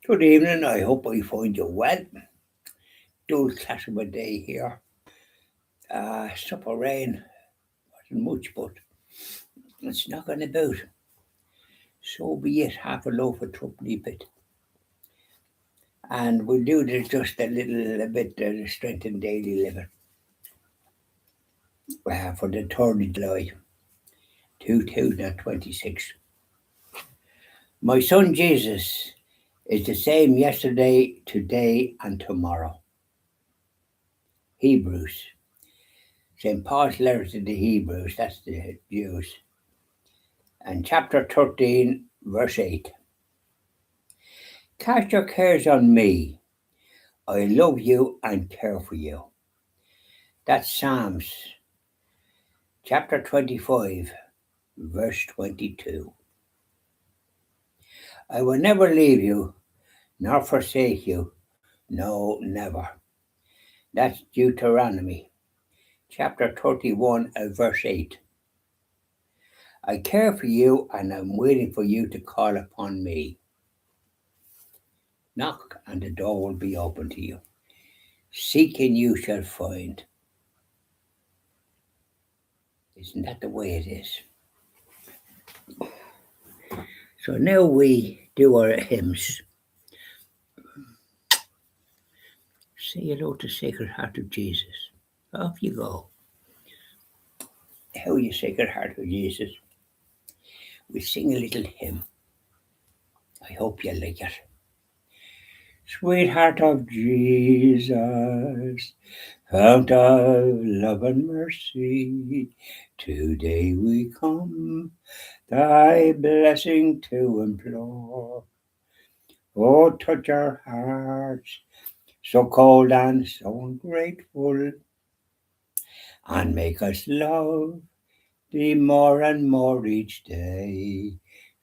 Good evening. I hope I find you well. Dull clash of a day here. Supper rain wasn't much, but it's knocking about. So be it. Half a loaf of threepenny bit, and we'll do this just a little bit to strengthen daily living. For the 3rd of July, 2026. My son Jesus is the same yesterday, today, and tomorrow. Hebrews. St. Paul's letter to the Hebrews, that's the Jews. And chapter 13, verse 8. Cast your cares on me. I love you and care for you. That's Psalms chapter 25, verse 22. I will never leave you nor forsake you. No, never. That's Deuteronomy chapter 31, verse 8. I care for you and I'm waiting for you to call upon me. Knock and the door will be open to you. Seek and you shall find. Isn't that the way it is? So now we do our hymns. Say hello to Sacred Heart of Jesus. Off you go. How you Sacred Heart of Jesus. We sing a little hymn. I hope you like it. Sweetheart of Jesus, fount of love and mercy, today we come thy blessing to implore. Oh, touch our hearts, so cold and so ungrateful, and make us love thee more and more each day.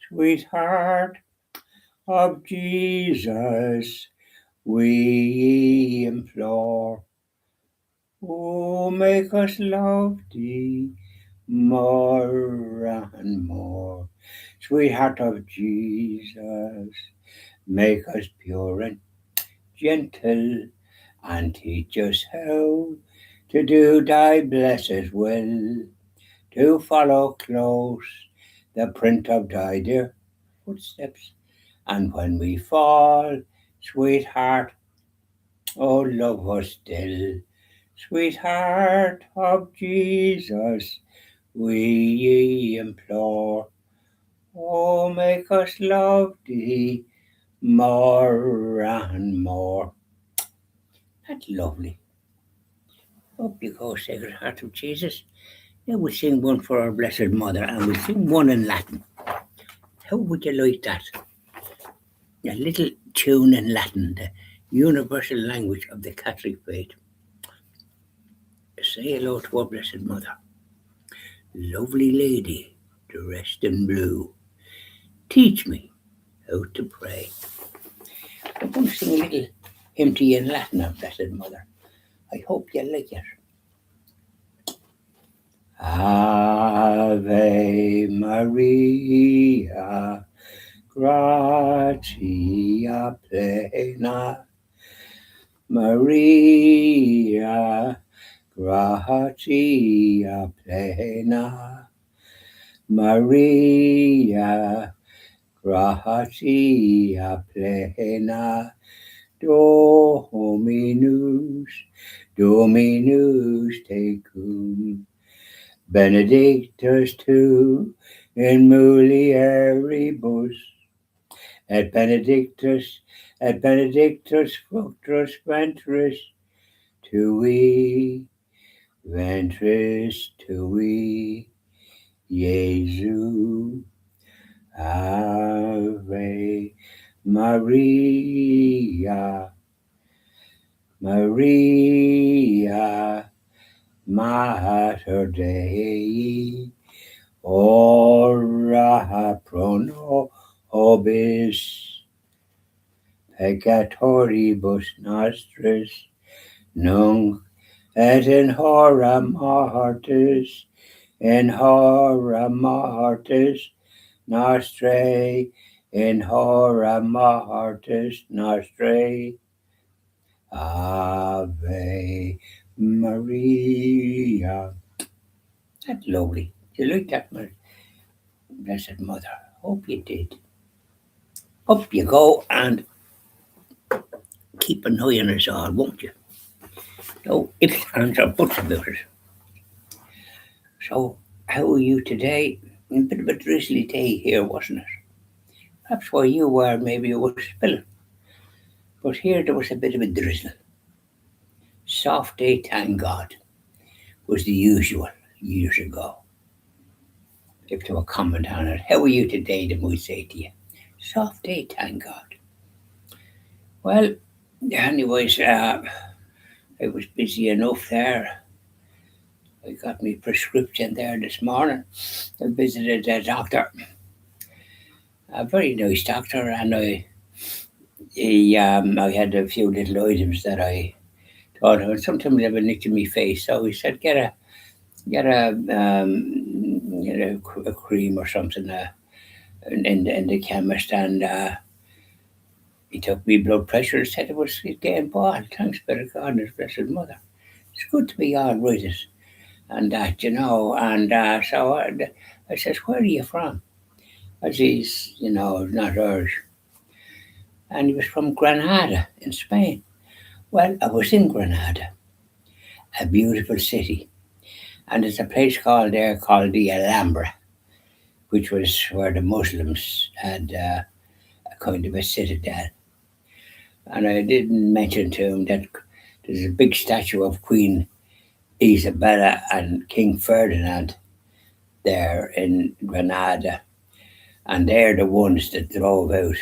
Sweetheart of Jesus, we implore. Oh, make us love thee more and more. Sweetheart of Jesus, make us pure and gentle, and teach us how to do thy blessed will, to follow close the print of thy dear footsteps. And when we fall, sweetheart, oh, love us still. Sweetheart of Jesus, we implore. Oh, make us love thee more and more. That's lovely. Up you go, Sacred Heart of Jesus. Now we'll sing one for our Blessed Mother, and we'll sing one in Latin. How would you like that? A little tune in Latin, the universal language of the Catholic faith. Say hello to our Blessed Mother. Lovely lady, dressed in blue, teach me how to pray. I'm going to sing a little hymn to you in Latin, our Blessed Mother. I hope you like it. Ave Maria, gratia plena, Maria, gratia plena, Maria, gratia plena, Dominus tecum, benedictus tu in mulieribus, et benedictus fructus ventris tui, Jesu. Ave Maria, Maria, Mater Dei, ora pro nobis peccatoribus nostris, nunc et in hora mortis nor stray in hora mortis, nor stray. Ave Maria. That's lovely. You like that, my blessed mother? Hope you did. Up you go and keep an eye on us all, won't you? No ifs, ands, or buts about it. So, how are you today? A bit of a drizzly day here, wasn't it? Perhaps where you were, maybe it was spilling. But here there was a bit of a drizzle. Soft day, thank God, was the usual years ago. If there were comment on it, how are you today? They might say to you, soft day, thank God. Well, anyways, I was busy enough there. I got my prescription there this morning. I visited a doctor, a very nice doctor, and I had a few little items that I thought of. Sometimes they have a nick in my face, so he said, get a cream or something in the chemist, and he took me blood pressure and said it was getting bad. Thanks be to God and His blessed mother. It's good to be all right and that, And so I says, where are you from? As he's, not Irish. And he was from Granada in Spain. Well, I was in Granada, a beautiful city. And there's a place called the Alhambra, which was where the Muslims had a kind of a citadel. And I didn't mention to him that there's a big statue of Queen Isabella and King Ferdinand there in Granada. And they're the ones that drove out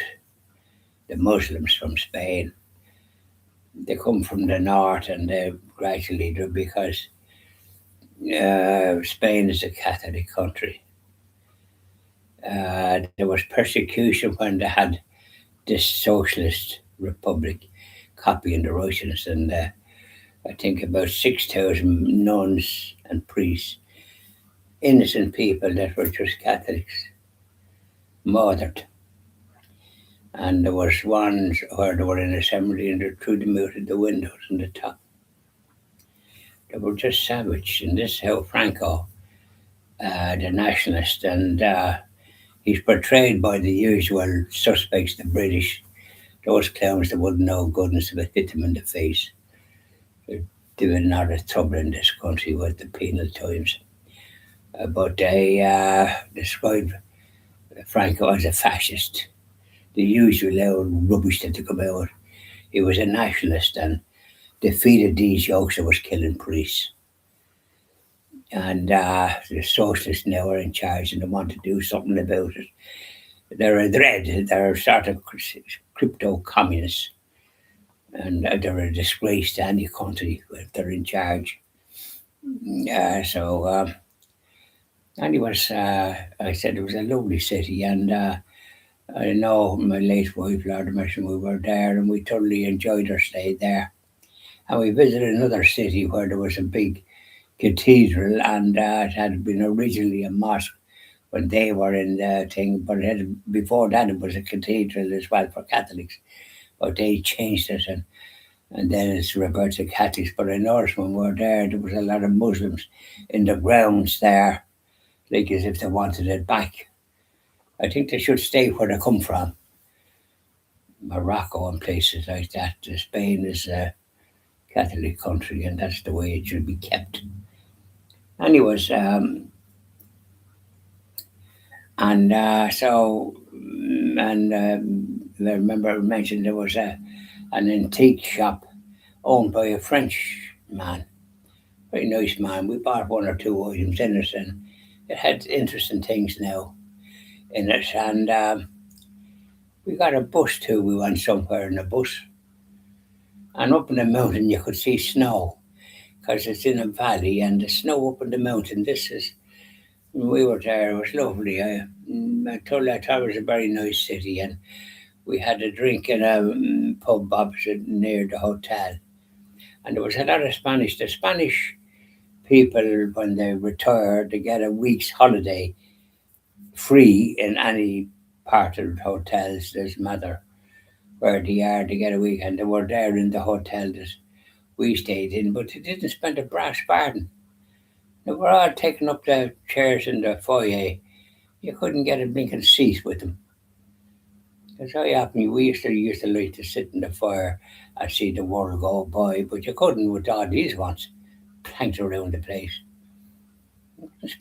the Muslims from Spain. They come from the north and they gradually do because Spain is a Catholic country. There was persecution when they had this socialist republic copying the Russians, and I think about 6,000 nuns and priests, innocent people that were just Catholics, murdered. And there was ones where they were in assembly and they threw them out of the windows on the top. They were just savage. And this is how Franco, the nationalist, and he's portrayed by the usual suspects, the British, those clowns that wouldn't know goodness if it hit them in the face. They're doing a lot of trouble in this country with the penal times. But they describe Franco as a fascist. The usual loud rubbish that they come out. He was a nationalist and defeated these yokes that was killing priests. And the socialists now are in charge and they want to do something about it. They're a dread. They're sort of crypto communists. And they're a disgrace to any country if they're in charge. Anyways, I said it was a lovely city, and I know my late wife, Lord Mission, we were there and we thoroughly enjoyed our stay there. And we visited another city where there was a big cathedral, and it had been originally a mosque when they were in the thing, but before that it was a cathedral as well for Catholics. But they changed it, and then it's reverted to Catholics. But I noticed when we were there was a lot of Muslims in the grounds there, like as if they wanted it back. I think they should stay where they come from. Morocco and places like that. Spain is a Catholic country, and that's the way it should be kept. Anyways, and I remember I mentioned there was an antique shop owned by a French man, very nice man. We bought one or two items in it, and it had interesting things now in it. And we got a bus too. We went somewhere in a bus, and up in the mountain you could see snow because it's in a valley, and the snow up in the mountain. This is when we were there. It was lovely. I thought it was a very nice city, and we had a drink in a pub opposite near the hotel, and there was a lot of Spanish. The Spanish people, when they retire, they get a week's holiday free in any part of the hotels. Doesn't matter where they are to get a weekend. They were there in the hotel that we stayed in, but they didn't spend a brass farthing. They were all taking up the chairs in the foyer. You couldn't get a blinking seat with them. That's how happened. We used to like to sit in the fire and see the world go by, but you couldn't with all these ones planked around the place.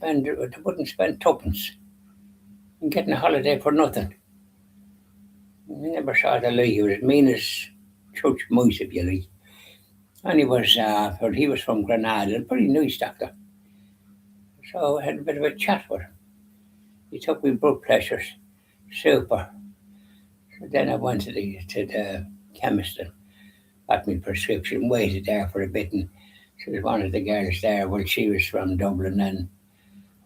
They wouldn't spend tuppence and getting a holiday for nothing. I never saw the like. He was as mean as church mice, if you like. And he was from Granada, a pretty nice doctor. So I had a bit of a chat with him. He took me blood pressures, super. So then I went to the chemist and got me prescription, waited there for a bit, and so was one of the girls there. Well, she was from Dublin, and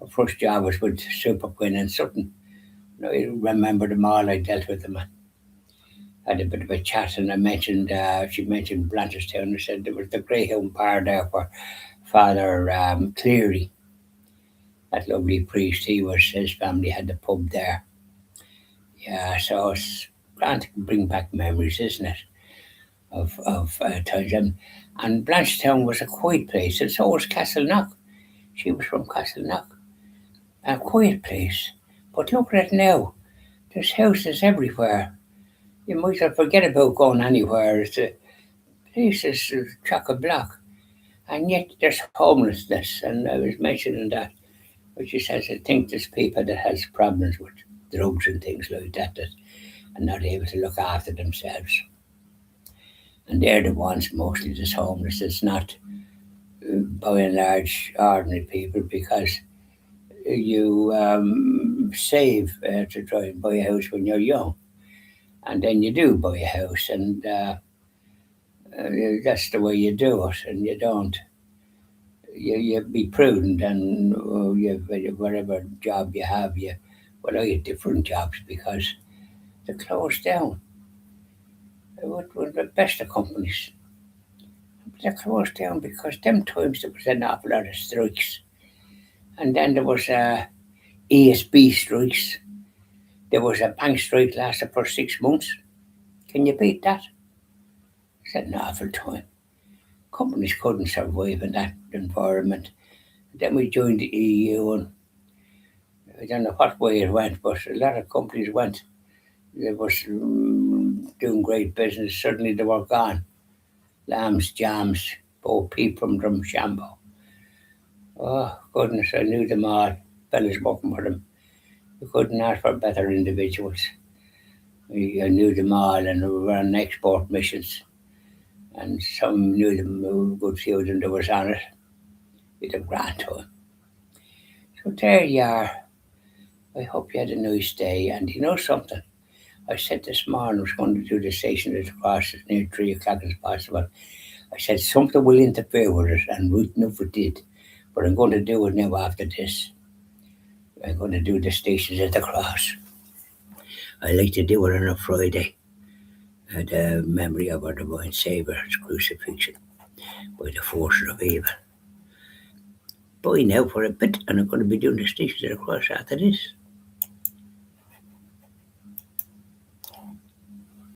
her first job was with Super Quinn and Sutton. I remember them all. I dealt with them. I had a bit of a chat, and she mentioned Blanchardstown. I said there was the Greyhound Bar there for Father Cleary, that lovely priest. His family had the pub there. Yeah, so it's grand to bring back memories, isn't it? Of times. And Blanchardstown was a quiet place, and so was Castleknock. She was from Castleknock. A quiet place. But look at it now. There's houses everywhere. You might as well forget about going anywhere. It's a place is chock a block. And yet there's homelessness. And I was mentioning that, but she says, I think there's people that has problems with drugs and things like that are not able to look after themselves. And they're the ones mostly that's homeless. It's not by and large ordinary people, because you save to try and buy a house when you're young, and then you do buy a house, and that's the way you do it, and you don't. You be prudent, and whatever job you have, I had different jobs because they closed down. What were the best of companies? They closed down because them times there was an awful lot of strikes, and then there was ESB strikes. There was a bank strike lasted for 6 months. Can you beat that? It's an awful time. Companies couldn't survive in that environment. Then we joined the EU, and I don't know what way it went, but a lot of companies went. They was doing great business. Suddenly they were gone. Lambs, Jams, Bo Peep from Drumshambo. Oh, goodness, I knew them all. Fellas working for them. You couldn't ask for better individuals. I knew them all, and we were on export missions. And some knew them, a good few of them that was on it. With a grand time. So there you are. I hope you had a nice day. And you know something? I said this morning I was going to do the station at the cross near 3 o'clock as possible. I said something will interfere with it, and right enough it did. But I'm going to do it now after this. I'm going to do the stations at the cross. I like to do it on a Friday. The memory of our divine Saviour's crucifixion by the forces of evil. Bye now for a bit, and I'm going to be doing the stations at the cross after this.